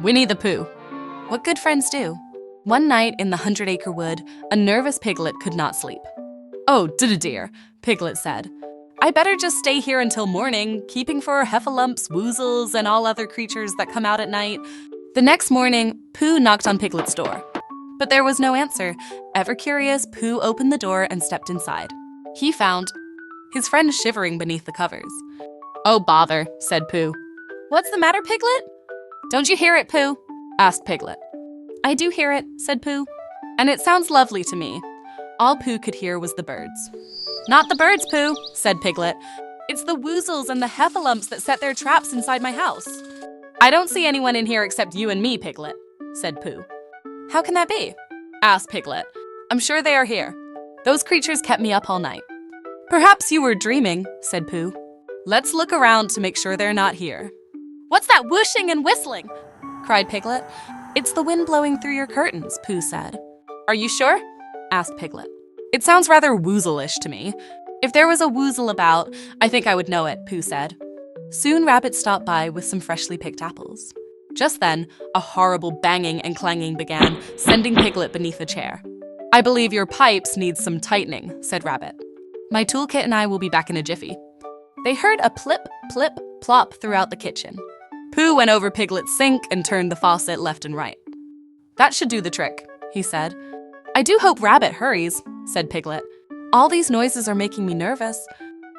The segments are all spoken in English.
Winnie the Pooh. What good friends do. One night in the Hundred-Acre Wood, a nervous Piglet could not sleep. "Oh, dear," Piglet said. "I better just stay here until morning, keeping for heffalumps, woozles, and all other creatures that come out at night." The next morning, Pooh knocked on Piglet's door. But there was no answer. Ever curious, Pooh opened the door and stepped inside. He found his friend shivering beneath the covers. "Oh, bother," said Pooh. "What's the matter, Piglet?" "Don't you hear it, Pooh?" asked Piglet. "I do hear it," said Pooh. "And it sounds lovely to me." All Pooh could hear was the birds. "Not the birds, Pooh," said Piglet. "It's the woozles and the heffalumps that set their traps inside my house." "I don't see anyone in here except you and me, Piglet," said Pooh. "How can that be?" asked Piglet. "I'm sure they are here. Those creatures kept me up all night." "Perhaps you were dreaming," said Pooh. "Let's look around to make sure they're not here." "What's that whooshing and whistling?" cried Piglet. "It's the wind blowing through your curtains," Pooh said. "Are you sure?" asked Piglet. "It sounds rather woozle-ish to me. If there was a woozle about, I think I would know it," Pooh said. Soon Rabbit stopped by with some freshly picked apples. Just then, a horrible banging and clanging began, sending Piglet beneath a chair. "I believe your pipes need some tightening," said Rabbit. "My toolkit and I will be back in a jiffy." They heard a plip, plip, plop throughout the kitchen. Pooh went over Piglet's sink and turned the faucet left and right. "That should do the trick," he said. "I do hope Rabbit hurries," said Piglet. "All these noises are making me nervous."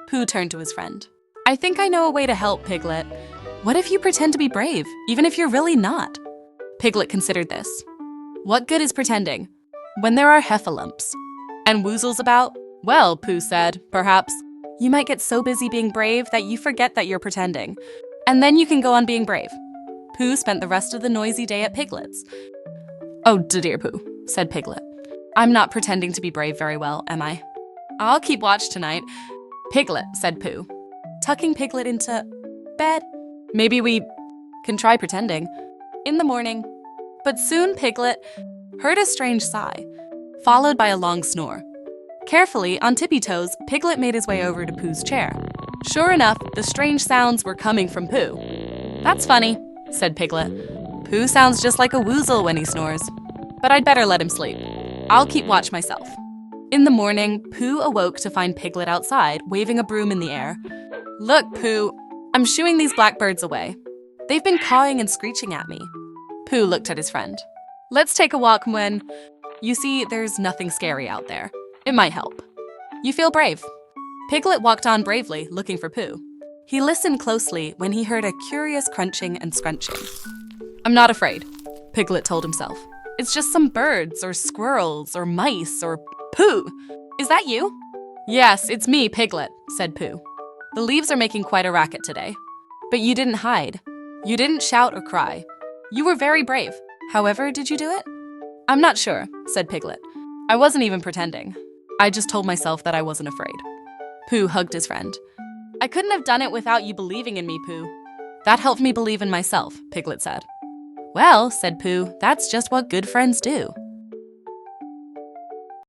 Pooh turned to his friend. "I think I know a way to help, Piglet. What if you pretend to be brave, even if you're really not?" Piglet considered this. What good is pretending when there are heffalumps and woozles about? "Well," Pooh said, "perhaps you might get so busy being brave that you forget that you're pretending. And then you can go on being brave." Pooh spent the rest of the noisy day at Piglet's. "Oh, dear, Pooh," said Piglet. "I'm not pretending to be brave very well, am I?" "I'll keep watch tonight." "Piglet," said Pooh, tucking Piglet into bed. "Maybe we can try pretending in the morning." But soon Piglet heard a strange sigh, followed by a long snore. Carefully, on tippy toes, Piglet made his way over to Pooh's chair. Sure enough, the strange sounds were coming from Pooh. "That's funny," said Piglet. "Pooh sounds just like a woozle when he snores. But I'd better let him sleep. I'll keep watch myself." In the morning, Pooh awoke to find Piglet outside, waving a broom in the air. "Look, Pooh, I'm shooing these blackbirds away. They've been cawing and screeching at me." Pooh looked at his friend. "Let's take a walk when... You see, there's nothing scary out there. It might help. You feel brave." Piglet walked on bravely, looking for Pooh. He listened closely when he heard a curious crunching and scrunching. "I'm not afraid," Piglet told himself. "It's just some birds or squirrels or mice or Pooh. Is that you?" "Yes, it's me, Piglet," said Pooh. "The leaves are making quite a racket today. But you didn't hide. You didn't shout or cry. You were very brave. However, did you do it?" "I'm not sure," said Piglet. "I wasn't even pretending. I just told myself that I wasn't afraid." Pooh hugged his friend. "I couldn't have done it without you believing in me, Pooh." "That helped me believe in myself," Piglet said. "Well," said Pooh, "that's just what good friends do."